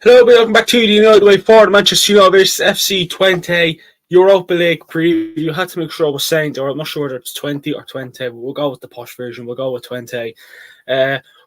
Hello, welcome back to the United Way Forward Manchester United vs FC Twente Europa League preview. You had to make sure I was saying there. I'm not sure whether it's 20 or Twente, but we'll go with the posh version. We'll go with Twente.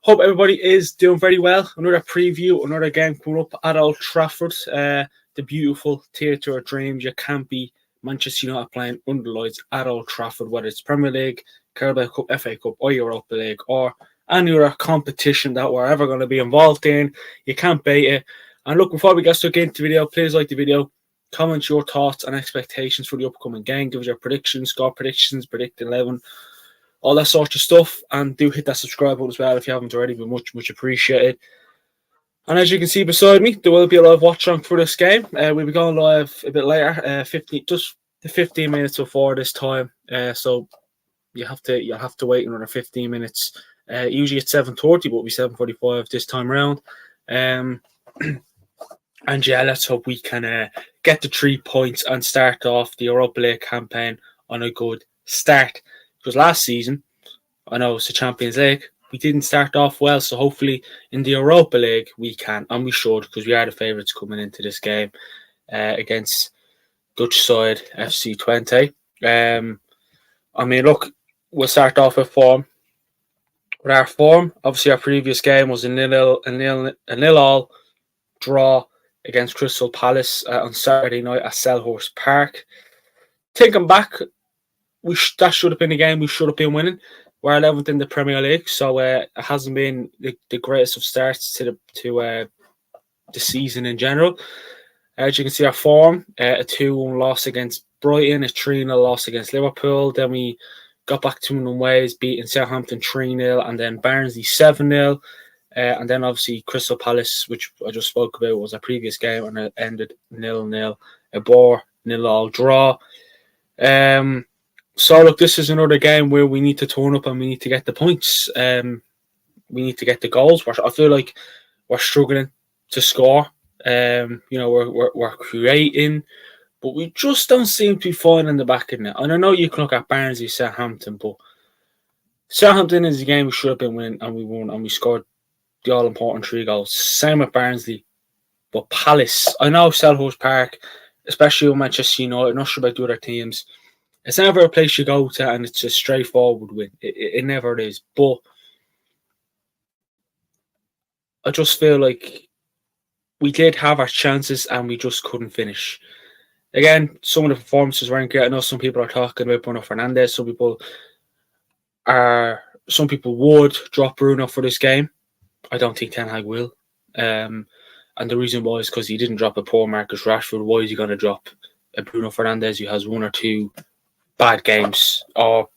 Hope everybody is doing very well. Another preview, another game coming up at Old Trafford. The beautiful theatre of dreams. You can't be Manchester United playing under the lights at Old Trafford, whether it's Premier League, Carabao Cup, FA Cup, or Europa League, or any other competition that we're ever going to be involved in. You can't beat it. And look, before we get stuck into the video, please like the video, comment your thoughts and expectations for the upcoming game, give us your predictions, score predictions, predict 11, all that sort of stuff. And do hit that subscribe button as well if you haven't already, but much appreciated. And as you can see beside me, there will be a live watch on for this game. We'll be going live a bit later, 15 minutes before this time. So you'll have to wait another 15 minutes. Usually it's 7:30, but it'll be 7:45 this time around. And yeah, let's hope we can get the 3 points and start off the Europa League campaign on a good start. Because last season, I know it's the Champions League, we didn't start off well. So hopefully in the Europa League we can, and we should, because we are the favourites coming into this game against Dutch side FC Twente. I mean, look, we'll start off with form. With our form, obviously our previous game was a nil-all draw against Crystal Palace on Saturday night at Selhurst Park. Thinking back, that should have been a game we should have been winning. We're 11th in the Premier League, so it hasn't been the greatest of starts to the season in general. As you can see, our form, a 2-1 loss against Brighton, a 3-0 loss against Liverpool. Then we got back to them ways, beating Southampton 3-0, and then Barnsley 7-0. And then obviously Crystal Palace, which I just spoke about, was a previous game, and it ended 0-0. A bore 0-all draw. So look, this is another game where we need to turn up and we need to get the points. We need to get the goals. I feel like we're struggling to score. We're creating, but we just don't seem to be finding the back of the net. And I know you can look at Barnsley, Southampton, but Southampton is a game we should have been winning, and we won, and we scored the all-important 3 goals. Same with Barnsley. But Palace, I know Selhurst Park, especially with Manchester United, I'm not sure about the other teams, it's never a place you go to and it's a straightforward win. It never is. But I just feel like we did have our chances and we just couldn't finish. Again, some of the performances weren't great. I know some people are talking about Bruno Fernandes. Some people would drop Bruno for this game. I don't think Ten Hag will. And the reason why is because he didn't drop a poor Marcus Rashford. Why is he going to drop a Bruno Fernandes who has 1 or 2 bad games or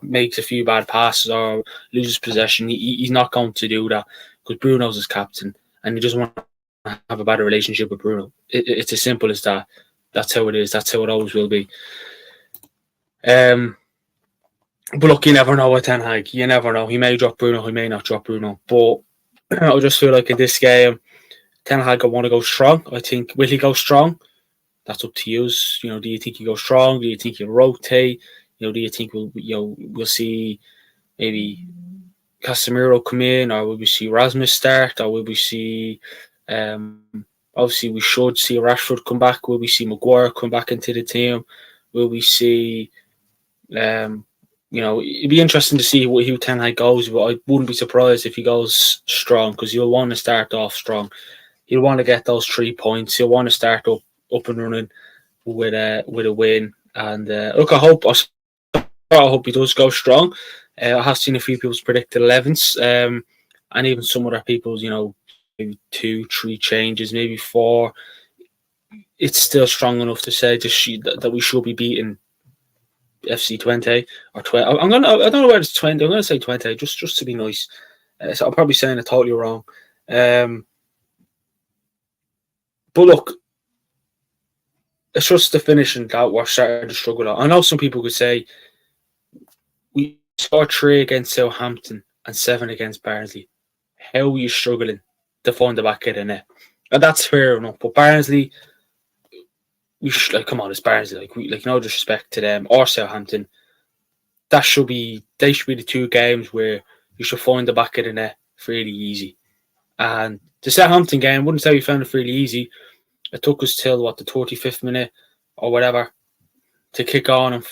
makes a few bad passes or loses possession? He's not going to do that because Bruno's his captain and he doesn't want to have a bad relationship with Bruno. It's as simple as that. That's how it is. That's how it always will be. But look, you never know with Ten Hag. You never know. He may drop Bruno, he may not drop Bruno. But I just feel like in this game, Ten Hag want to go strong. I think, will he go strong? That's up to you. Do you think he goes strong? Do you think he'll rotate? Do you think we'll see maybe Casemiro come in, or will we see Rasmus start, or will we see? Obviously, we should see Rashford come back. Will we see Maguire come back into the team? Will we see? It'd be interesting to see who Ten Hag goes, but I wouldn't be surprised if he goes strong because he'll want to start off strong. He'll want to get those 3 points. He'll want to start up and running with a win. And look, I hope he does go strong. I have seen a few people's predicted 11s, and even some other people's, maybe 2-3 changes, maybe 4. It's still strong enough to say that we should be beating FC Twente or Twente. I don't know where it's Twente. I'm going to say Twente just to be nice. So I'm probably saying it totally wrong. But look, it's just the finishing that we're starting to struggle at. I know some people could say we scored 3 against Southampton and 7 against Barnsley. How are you struggling to find the back of the net? And that's fair enough. But Barnsley, come on, it's Barnsley. No disrespect to them or Southampton. They should be the 2 games where you should find the back of the net fairly easy. And the Southampton game, wouldn't say we found it really easy. It took us till the 35th minute or whatever to kick on and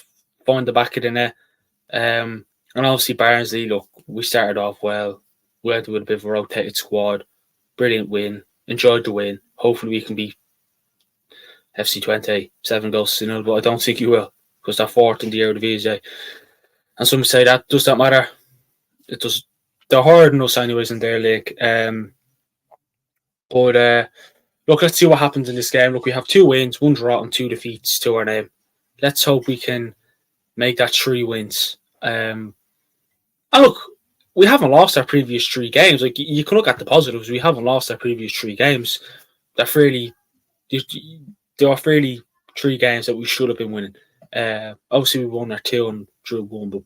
find the back of the net. And obviously Barnsley, look, we started off well. We had with a bit of a rotated squad. Brilliant win. Enjoyed the win. Hopefully we can beat FC Twente 7-0, but I don't think you will because they're fourth in the Eredivisie. And some say that does that matter. It does. They're harder than us anyways in their league. But look, let's see what happens in this game. Look, we have 2 wins, 1 draw, and 2 defeats to our name. Let's hope we can make that 3 wins. And look, we haven't lost our previous 3 games. Like, you can look at the positives. We haven't lost our previous 3 games. They're fairly 3 games that we should have been winning. Obviously, we won our 2 and drew 1. But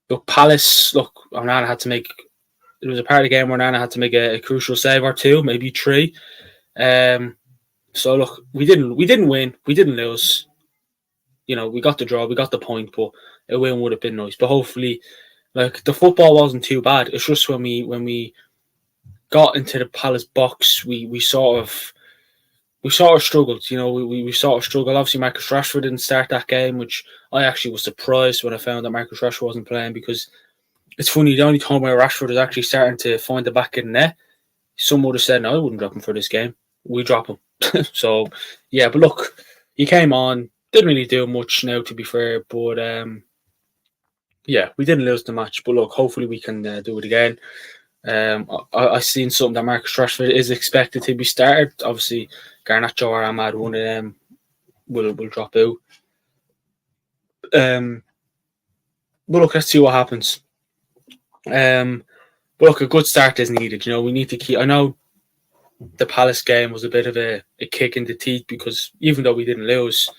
look, Palace, look, Onana had to make. It was a part of the game where Onana had to make a crucial save or 2, maybe 3. So look, we didn't win, we didn't lose. You know, we got the draw, we got the point, but a win would have been nice. But hopefully, like, the football wasn't too bad. It's just when we got into the Palace box, we sort of struggled. You know, we sort of struggled. Obviously, Marcus Rashford didn't start that game, which I actually was surprised when I found that Marcus Rashford wasn't playing, because it's funny, the only time where Rashford is actually starting to find the back of the net, some would have said, no, I wouldn't drop him for this game. We drop him. So, yeah, but look, he came on, didn't really do much now, to be fair, but yeah, we didn't lose the match. But look, hopefully we can do it again. I've seen something that Marcus Rashford is expected to be started. Obviously, Garnacho or Ahmad, one of them will drop out. But look, let's see what happens. But look, a good start is needed. You know, we need to keep. I know the Palace game was a bit of a kick in the teeth, because even though we didn't lose,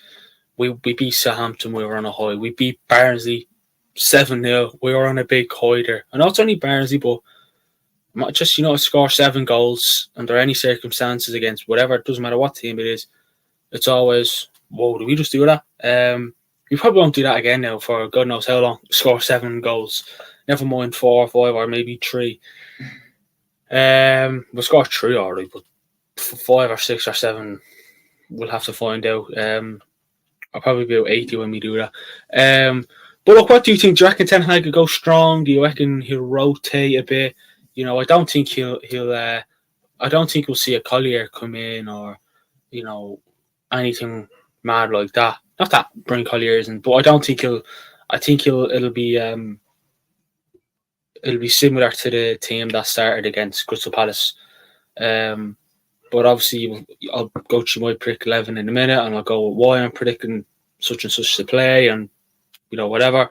we beat Southampton. We were on a high. We beat Barnsley 7-0. We were on a big high there. I know it's only Barnsley, but just, you know, score 7 goals under any circumstances against whatever. It doesn't matter what team it is. It's always, whoa, did we just do that? We probably won't do that again now for God knows how long. Score 7 goals. Never mind 4 or 5 or maybe 3. We'll score 3 already, but 5 or 6 or 7, we'll have to find out. I'll probably be about 80 when we do that. But look, what do you think? Do you reckon Ten Hag could go strong? Do you reckon he'll rotate a bit? You know, I don't think he'll. I don't think we'll see a Collier come in, or, you know, anything mad like that. Not that Brian Collier isn't, but I don't think he'll. I think it'll be similar to the team that started against Crystal Palace. But obviously, I'll go through my predict 11 in a minute, and I'll go why I'm predicting such and such to play, and, you know, whatever.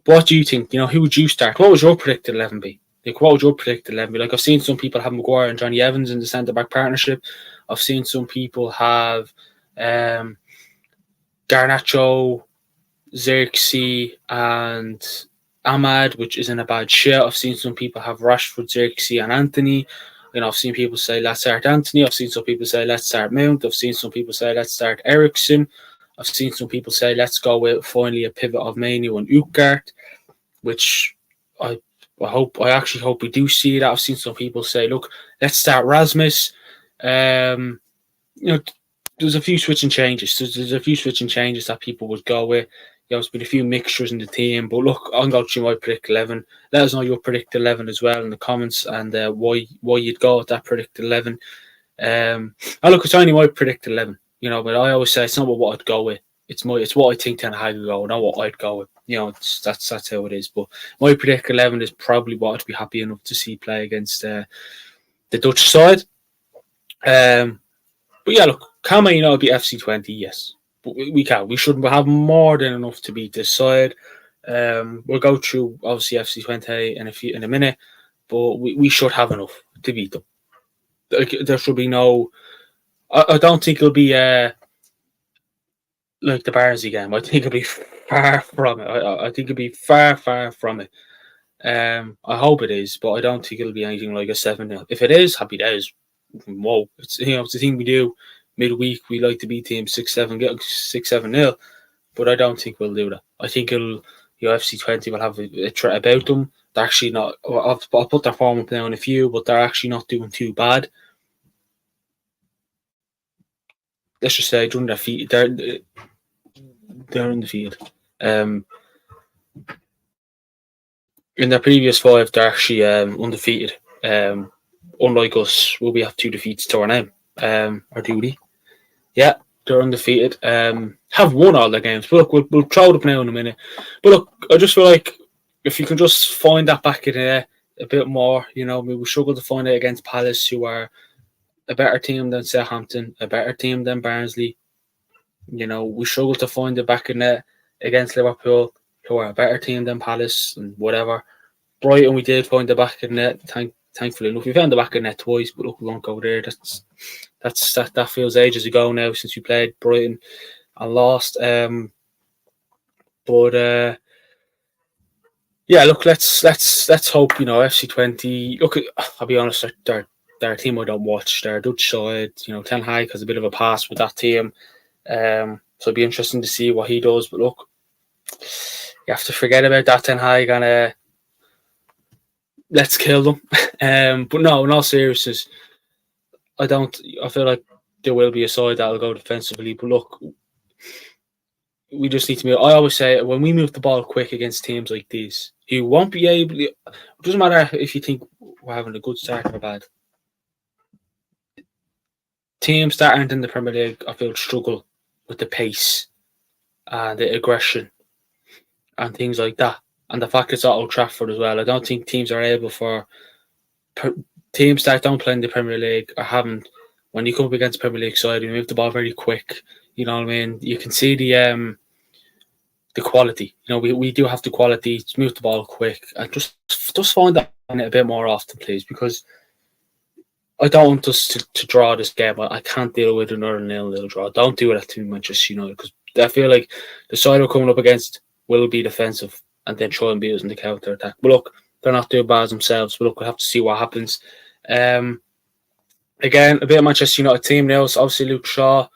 What do you think? You know, who would you start? What would your predicted 11 be? Like, what would your predicted 11 be? Like, I've seen some people have Maguire and Johnny Evans in the centre-back partnership. I've seen some people have Garnacho, Xerxes, and Ahmad, which isn't a bad shit. I've seen some people have Rashford, Xerxes, and Anthony. You know, I've seen people say, let's start Anthony. I've seen some people say, let's start Mount. I've seen some people say, let's start Ericsson. I've seen some people say, let's go with finally a pivot of Manu and Utgard, which I actually hope we do see that. I've seen some people say, look, let's start Rasmus. You know, there's a few switching changes. There's a few switching changes that people would go with. You know, there's been a few mixtures in the team, but look, I'll go through my predict 11. Let us know your predict 11 as well in the comments, and why you'd go with that predict 11. Look, it's only my predict 11. You know, but I always say it's not what I'd go with. It's what I think Ten Hag would go, not what I'd go with. You know, that's how it is. But my predict 11 is probably what I'd be happy enough to see play against the Dutch side. But yeah, look, can Man United beat FC Twente? Yes, but we can. We should have more than enough to beat this side. We'll go through obviously FC Twente in a minute, but we should have enough to beat them. There should be no. I don't think it'll be like the Barnsley game. I think it'll be far from it. I think it'll be far from it. I hope it is, but I don't think it'll be anything like a 7-0. If it is, happy days. Whoa, it's the thing we do midweek. We like to beat teams 6-7-0, but I don't think we'll do that. I think FC Twente will have a threat about them. they're actually not. I'll put their form up now in a few, but they're actually not doing too bad. Let's just say during their feet, they're in the field. In their previous 5, they're actually undefeated. Unlike us, will we have 2 defeats to our name? Or do we? Yeah, they're undefeated. Have won all their games. But look, we'll throw it up now in a minute. But look, I just feel like if you can just find that back in there a bit more, we struggle to find it against Palace, who are a better team than Southampton, a better team than Barnsley. We struggle to find it back in there against Liverpool, who are a better team than Palace and whatever. Brighton, we did find the back in net. Thankfully enough, we found the back in net twice, but look, we won't go there. That feels ages ago now since we played Brighton and lost. But yeah, look, let's hope FC Twente. Look, I'll be honest, they're a team I don't watch. They're a Dutch side. Ten Hag has a bit of a pass with that team. So it'd be interesting to see what he does. But look, you have to forget about that Ten Hag and let's kill them. But no, in all seriousness, I feel like there will be a side that'll go defensively. But look, we just need to move. I always say when we move the ball quick against teams like these, you won't be able to. It doesn't matter if you think we're having a good start or bad. Teams that aren't in the Premier League, I feel, struggle with the pace and the aggression and things like that. And the fact it's at Old Trafford as well. I don't think teams are able for teams that don't play in the Premier League or haven't. When you come up against Premier League side, you move the ball very quick. You know what I mean? You can see the quality. We do have the quality to move the ball quick. And just find that in it a bit more often, please, because I don't want us to draw this game. I can't deal with another 0-0 draw. Don't do it to Manchester United, because I feel like the side we're coming up against will be defensive and then try and beat us in the counter attack. But look, they're not doing bad themselves. But look, we'll have to see what happens. Again, a bit of Manchester United team now. So obviously, Luke Shaw.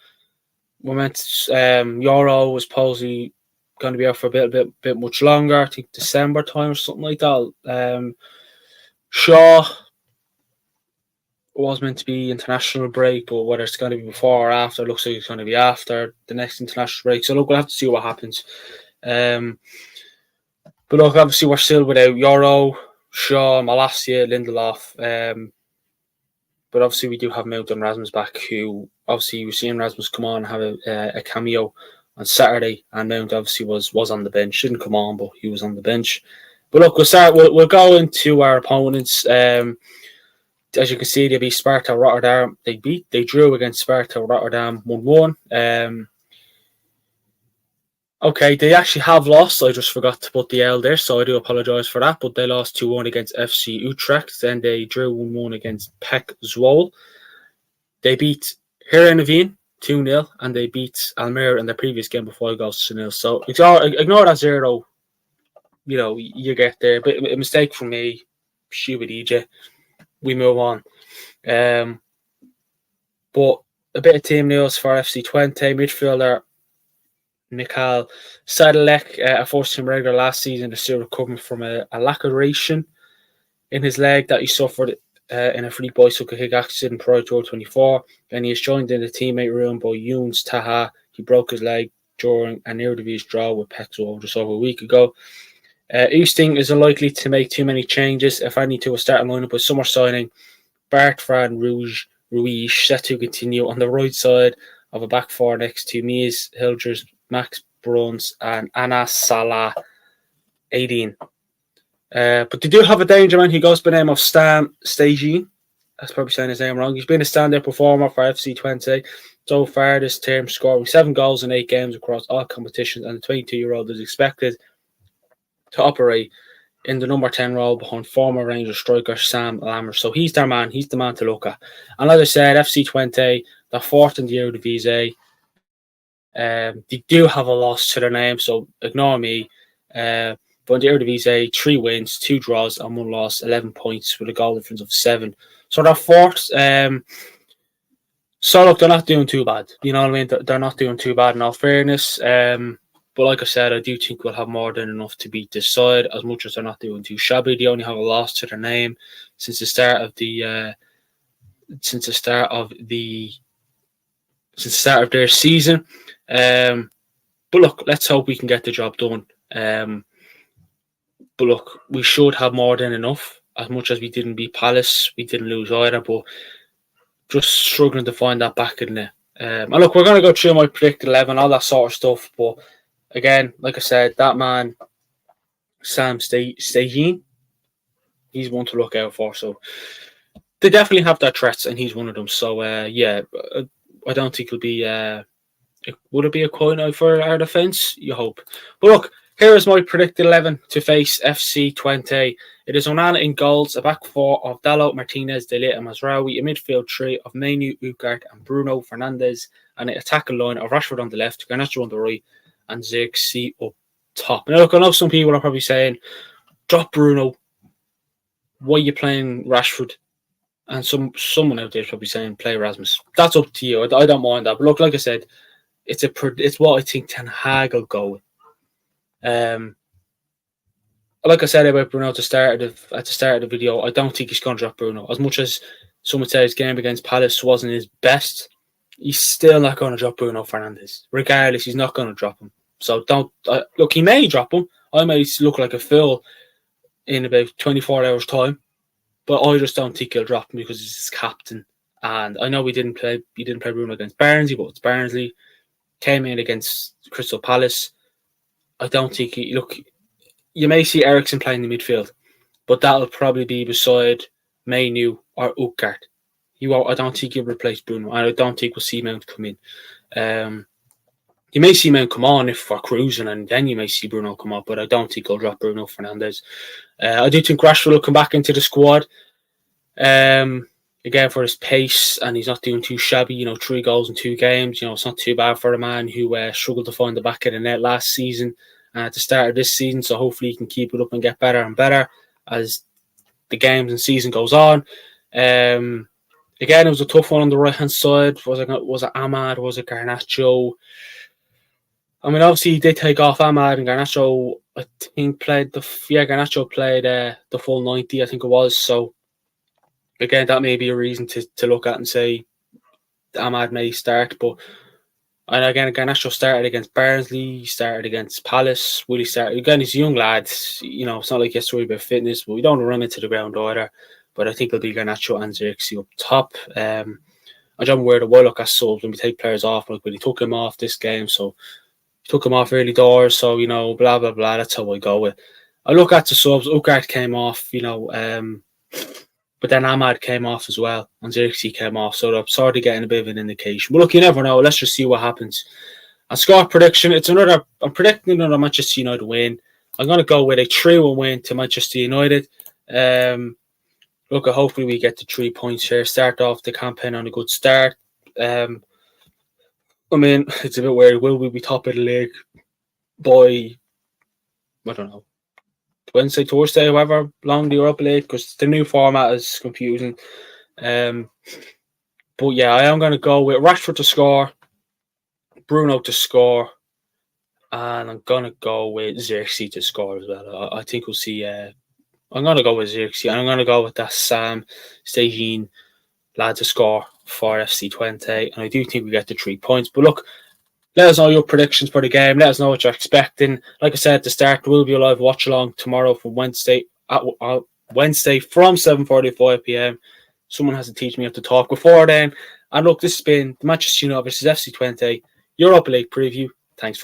We meant Euro was supposedly going to be out for a bit much longer. I think December time or something like that. Shaw was meant to be international break, but whether it's going to be before or after, looks like it's going to be after the next international break. So look, we'll have to see what happens. But look, obviously we're still without Euro, Shaw, Malacia, Lindelof. But obviously we do have Mount and Rasmus back, who obviously we've seen Rasmus come on and have a cameo on Saturday, and Mount obviously was on the bench. Didn't come on, but he was on the bench. But look, we'll go into our opponents. As you can see, they beat Sparta Rotterdam. They drew against Sparta Rotterdam 1-1. Okay, they actually have lost. I just forgot to put the L there, so I do apologise for that. But they lost 2-1 against FC Utrecht. Then they drew 1-1 against Pek Zwolle. They beat Heerenveen 2-0, and they beat Almere in their previous game before it goes to 0. So ignore that 0. You get there. But a mistake from me. Shoot with EJ. We move on. But a bit of team news for FC Twente. Midfielder Mikhail Sadalek, a first-team regular last season, is still recovering from a laceration in his leg that he suffered in a free bicycle kick accident prior to 2024. And he is joined in the teammate room by Younes Taha. He broke his leg during an Eredivisie draw with Pek Zwolle just over a week ago. Oosting is unlikely to make too many changes, if any, to a starting lineup with summer signing Bertrand Ruiz set to continue on the right side of a back four next to Mies Hilders, Max Bruns, and Anas Salah 18. But they do have a danger man who goes by the name of Stan Stagine. That's probably saying his name wrong. He's been a standout performer for FC Twente so far this term, scoring 7 goals in 8 games across all competitions, and the 22-year-old is expected to operate in the number 10 role behind former Rangers striker Sam Lammer. So he's their man. He's the man to look at. And as I said, FC Twente, they're 4th in the Eredivisie. They do have a loss to their name, so ignore me. But in the Eredivisie, 3 wins, 2 draws, and 1 loss, 11 points with a goal difference of 7. So they're 4th. So look, they're not doing too bad. You know what I mean? They're not doing too bad in all fairness. But But like I said, I do think we'll have more than enough to beat this side. As much as they're not doing too shabby, they only have a loss to their name since the start of their season. But look, let's hope we can get the job done. But look, we should have more than enough. As much as we didn't beat Palace, we didn't lose either, but just struggling to find that back in there. And look, we're going to go through my predicted 11, all that sort of stuff. But again, like I said, that man, Sam Stagine, he's one to look out for. So they definitely have their threats, and he's one of them. So yeah, I don't think it'll be. Would it be a coin out for our defence? You hope. But look, here is my predicted 11 to face FC Twente. It is Onana in goals, a back four of Dalot, Martinez, De Ligt and Mazraoui, a midfield three of Menu, Ugart and Bruno Fernandes, and an attacking line of Rashford on the left, Garnacho on the right, and Xerxes up top. Now look, I know some people are probably saying, drop Bruno. Why are you playing Rashford? And someone out there is probably saying, play Rasmus. That's up to you. I don't mind that. But look, like I said, it's what I think Ten Hag will go with. Like I said about Bruno at the start of the video, I don't think he's going to drop Bruno. As much as someone says his game against Palace wasn't his best, he's still not going to drop Bruno Fernandes. Regardless, he's not going to drop him. So don't look. He may drop him. I may look like a fool in about 24 hours' time, but I just don't think he'll drop him because he's his captain. And I know he didn't play Bruno against Barnsley, but it's Barnsley. Came in against Crystal Palace. I don't think you may see Eriksen playing the midfield, but that'll probably be beside Menu or Ugart. I don't think he'll replace Bruno, and I don't think we'll see Mount come in. You may see Mount come on if we're cruising, and then you may see Bruno come up, but I don't think he'll drop Bruno Fernandes. I do think Rashford will come back into the squad. Again, for his pace, and he's not doing too shabby. 3 goals in 2 games. It's not too bad for a man who struggled to find the back of the net last season at the start of this season. So hopefully he can keep it up and get better and better as the games and season goes on. Again, it was a tough one on the right hand side. Was it Ahmad? Was it Garnacho? I mean, obviously he did take off Ahmad, and Garnacho, I think, Garnacho played the full 90, I think it was. So again, that may be a reason to look at and say Ahmad may start. And again, Garnacho started against Barnsley, he started against Palace. Will he start? Again, he's a young lad. It's not like he has to worry about fitness, but we don't run into the ground either. But I think it'll be Garnacho and Xerxes up top. I'm worried about look at subs when we take players off. But he took him off this game, so he took him off early doors. So, blah, blah, blah. That's how I go with. I look at the subs. Ugart came off, but then Ahmad came off as well, and Xerxes came off, so I'm sort of getting a bit of an indication. But look, you never know. Let's just see what happens. And score prediction, I'm predicting another Manchester United win. I'm going to go with a 3-1 win to Manchester United. Look, hopefully we get the 3 points here. Start off the campaign on a good start. I mean, it's a bit weird. Will we be top of the league by, I don't know, Wednesday, Thursday, however long the Europa League, because the new format is confusing. But yeah, I am going to go with Rashford to score, Bruno to score, and I'm going to go with Xerxes to score as well. I think we'll see. I'm going to go with Xerxes, and I'm going to go with that Sam Stagine lad to score for FC Twente, and I do think we get the 3 points. But look, let us know your predictions for the game. Let us know what you're expecting. Like I said at the start, there will be a live watch along tomorrow from Wednesday from 7:45 p.m. Someone has to teach me how to talk before then. And look, this has been the Manchester United versus FC Twente Europa League preview.